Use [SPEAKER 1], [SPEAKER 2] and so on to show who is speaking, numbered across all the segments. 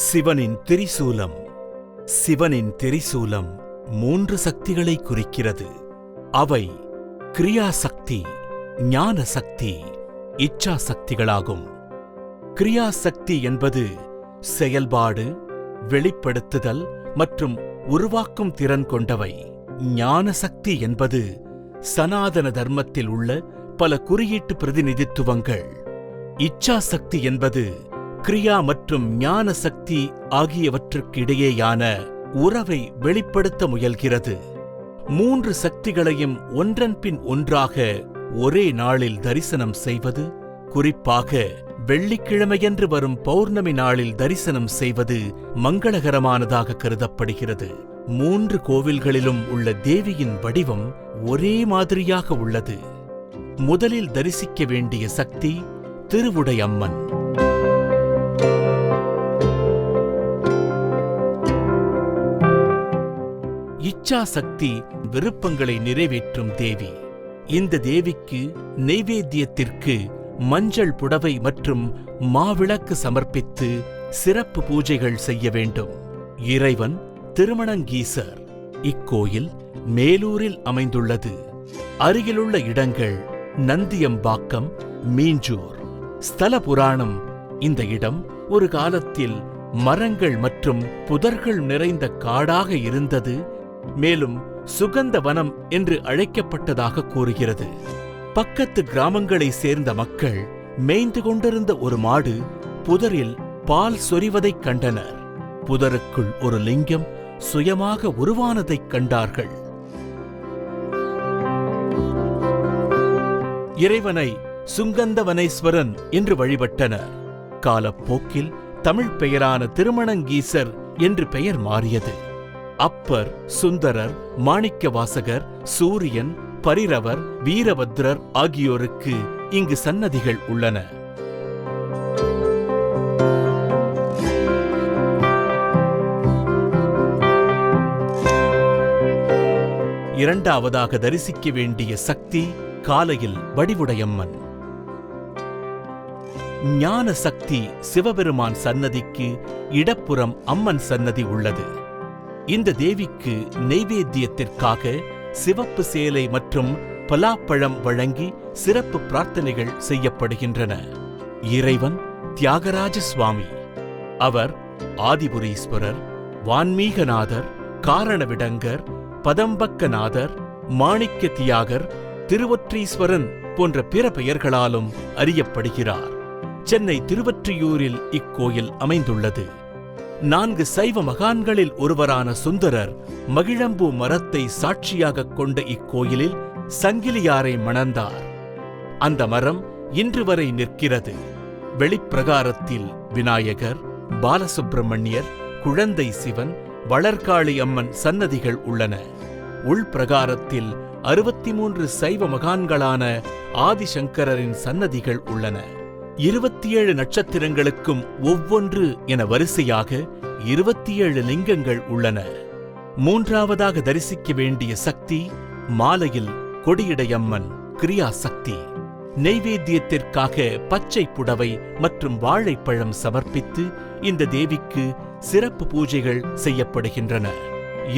[SPEAKER 1] சிவனின் திரிசூலம். சிவனின் திரிசூலம் 3 சக்திகளை குறிக்கிறது. அவை கிரியா சக்தி, ஞான சக்தி, இச்சா சக்திகளாகும். கிரியா சக்தி என்பது செயல்பாடு, வெளிப்படுத்துதல் மற்றும் உருவாக்கும் திறன் கொண்டவை. ஞான சக்தி என்பது சனாதன தர்மத்தில் உள்ள பல குறியீட்டு பிரதிநிதித்துவங்கள். இச்சா சக்தி என்பது கிரியா மற்றும் ஞான சக்தி ஆகியவற்றுக்கு இடையேயான உறவை வெளிப்படுத்த முயல்கிறது. 3 சக்திகளையும் ஒன்றன் பின் ஒன்றாக ஒரே நாளில் தரிசனம் செய்வது, குறிப்பாக வெள்ளிக்கிழமையன்று வரும் பௌர்ணமி நாளில் தரிசனம் செய்வது மங்களகரமானதாக கருதப்படுகிறது. 3 கோவில்களிலும் உள்ள தேவியின் வடிவம் ஒரே மாதிரியாக உள்ளது. முதலில் தரிசிக்க வேண்டிய சக்தி திருவுடையம்மன். இச்சா சக்தி விருப்பங்களை நிறைவேற்றும் தேவி. இந்த தேவிக்கு நெய்வேத்தியத்திற்கு மஞ்சள் புடவை மற்றும் மாவிளக்கு சமர்ப்பித்து சிறப்பு பூஜைகள் செய்ய வேண்டும். இறைவன் திருமணங்கீசர். இக்கோயில் மேலூரில் அமைந்துள்ளது. அருகிலுள்ள இடங்கள் நந்தியம்பாக்கம், மீஞ்சூர். ஸ்தல புராணம்: இந்த இடம் ஒரு காலத்தில் மரங்கள் மற்றும் புதர்கள் நிறைந்த காடாக இருந்தது, மேலும் சுகந்த வனம் என்று அழைக்கப்பட்டதாக கூறுகிறது. பக்கத்து கிராமங்களை சேர்ந்த மக்கள் மேய்ந்து கொண்டிருந்த ஒரு மாடு புதரில் பால் சொரிவதைக் கண்டனர். புதருக்குள் ஒரு லிங்கம் சுயமாக உருவானதைக் கண்டார்கள். இறைவனை சுங்கந்தவனேஸ்வரன் என்று வழிபட்டனர். காலப்போக்கில் தமிழ் பெயரான திருமணங்கீசர் என்று பெயர் மாறியது. அப்பர், சுந்தரர், மாணிக்கவாசகர், சூரியன், பரிரவர், வீரபத்ரர் ஆகியோருக்கு இங்கு சன்னதிகள் உள்ளன. இரண்டாவதாக தரிசிக்க வேண்டிய சக்தி காலையில் வடிவுடையம்மன். ஞான சக்தி சிவபெருமான் சன்னதிக்கு இடப்புறம் அம்மன் சன்னதி உள்ளது. இந்த தேவிக்கு நெய்வேத்தியத்திற்காக சிவப்பு சேலை மற்றும் பலாப்பழம் வழங்கி சிறப்பு பிரார்த்தனைகள் செய்யப்படுகின்றன. இறைவன் தியாகராஜ சுவாமி. அவர் ஆதிபுரீஸ்வரர், வான்மீகநாதர், காரணவிடங்கர், பதம்பக்கநாதர், மாணிக்க தியாகர், திருவொற்றீஸ்வரன் போன்ற பிற பெயர்களாலும் அறியப்படுகிறார். சென்னை திருவொற்றியூரில் இக்கோயில் அமைந்துள்ளது. 4 சைவ மகான்களில் ஒருவரான சுந்தரர் மகிழம்பூ மரத்தை சாட்சியாகக் கொண்ட இக்கோயிலில் சங்கிலியாரை மணந்தார். அந்த மரம் இன்று வரை நிற்கிறது. வெளிப்பிரகாரத்தில் விநாயகர், பாலசுப்பிரமணியர், குழந்தை சிவன், வளர்காளி அம்மன் சன்னதிகள் உள்ளன. உள்பிரகாரத்தில் 63 சைவ மகான்களான ஆதிசங்கரரின் சன்னதிகள் உள்ளன. 27 நட்சத்திரங்களுக்கும் ஒவ்வொன்று என வரிசையாக 27 லிங்கங்கள் உள்ளன. மூன்றாவதாக தரிசிக்க வேண்டிய சக்தி மாலையில் கொடியிடையம்மன் கிரியா சக்தி. நெய்வேத்தியத்திற்காக பச்சை புடவை மற்றும் வாழைப்பழம் சமர்ப்பித்து இந்த தேவிக்கு சிறப்பு பூஜைகள் செய்யப்படுகின்றன.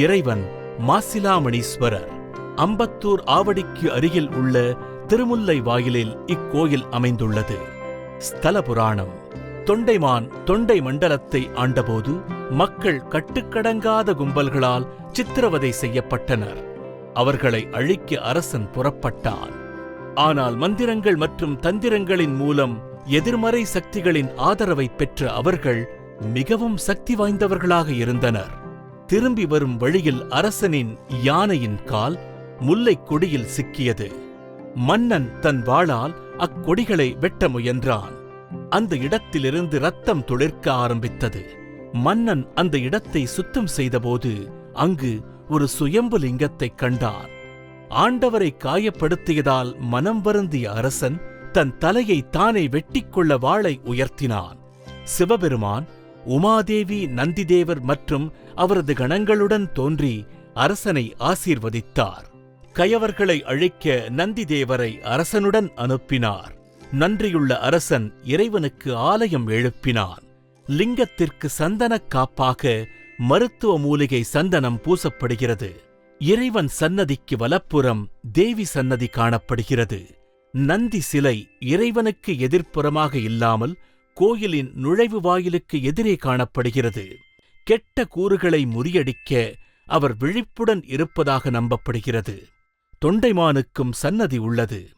[SPEAKER 1] இறைவன் மாசிலாமணீஸ்வரர். அம்பத்தூர் ஆவடிக்கு அருகில் உள்ள திருமுல்லை வாயிலில் இக்கோயில் அமைந்துள்ளது. ஸ்தல புராணம்: தொண்டைமான் தொண்டை மண்டலத்தை ஆண்டபோது மக்கள் கட்டுக்கடங்காத கும்பல்களால் சித்திரவதை செய்யப்பட்டனர். அவர்களை அழிக்க அரசன் புறப்பட்டான். ஆனால் மந்திரங்கள் மற்றும் தந்திரங்களின் மூலம் எதிர்மறை சக்திகளின் ஆதரவை பெற்ற அவர்கள் மிகவும் சக்தி வாய்ந்தவர்களாக இருந்தனர். திரும்பி வரும் வழியில் அரசனின் யானையின் கால் முல்லைக் கொடியில் சிக்கியது. மன்னன் தன் வாளால் அக்கொடிகளை வெட்ட முயன்றான். அந்த இடத்திலிருந்து இரத்தம் துளிர்க்க ஆரம்பித்தது. மன்னன் அந்த இடத்தை சுத்தம் செய்தபோது அங்கு ஒரு சுயம்பு லிங்கத்தைக் கண்டான். ஆண்டவரை காயப்படுத்தியதால் மனம் வருந்திய அரசன் தன் தலையை தானே வெட்டிக்கொள்ள வாளை உயர்த்தினான். சிவபெருமான், உமாதேவி, நந்திதேவர் மற்றும் அவரது கணங்களுடன் தோன்றி அரசனை ஆசீர்வதித்தார். கயவர்களை அழிக்க நந்திதேவரை அரசனுடன் அனுப்பினார். நன்றியுள்ள அரசன் இறைவனுக்கு ஆலயம் எழுப்பினான். லிங்கத்திற்கு சந்தனக் காப்பாக மருத்துவ மூலிகை சந்தனம் பூசப்படுகிறது. இறைவன் சன்னதிக்கு வலப்புறம் தேவி சன்னதி காணப்படுகிறது. நந்தி சிலை இறைவனுக்கு எதிர்ப்புறமாக இல்லாமல் கோயிலின் நுழைவு வாயிலுக்கு எதிரே காணப்படுகிறது. கெட்ட கூறுகளை முறியடிக்க அவர் விழிப்புடன் இருப்பதாக நம்பப்படுகிறது. தொண்டைமானுக்கும் சன்னதி உள்ளது.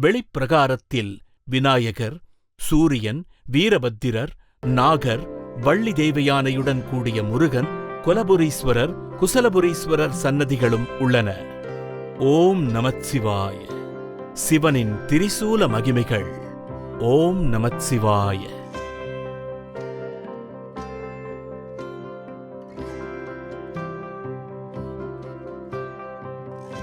[SPEAKER 1] வெளிப்பிரகாரத்தில் விநாயகர், சூரியன், வீரபத்திரர், நாகர், வள்ளி தேவயானையுடன் கூடிய முருகன், கொலபுரீஸ்வரர், குசலபுரீஸ்வரர் சன்னதிகளும் உள்ளன. ஓம் நமச்சிவாய. சிவனின் திரிசூல மகிமைகள். ஓம் நமச்சிவாய.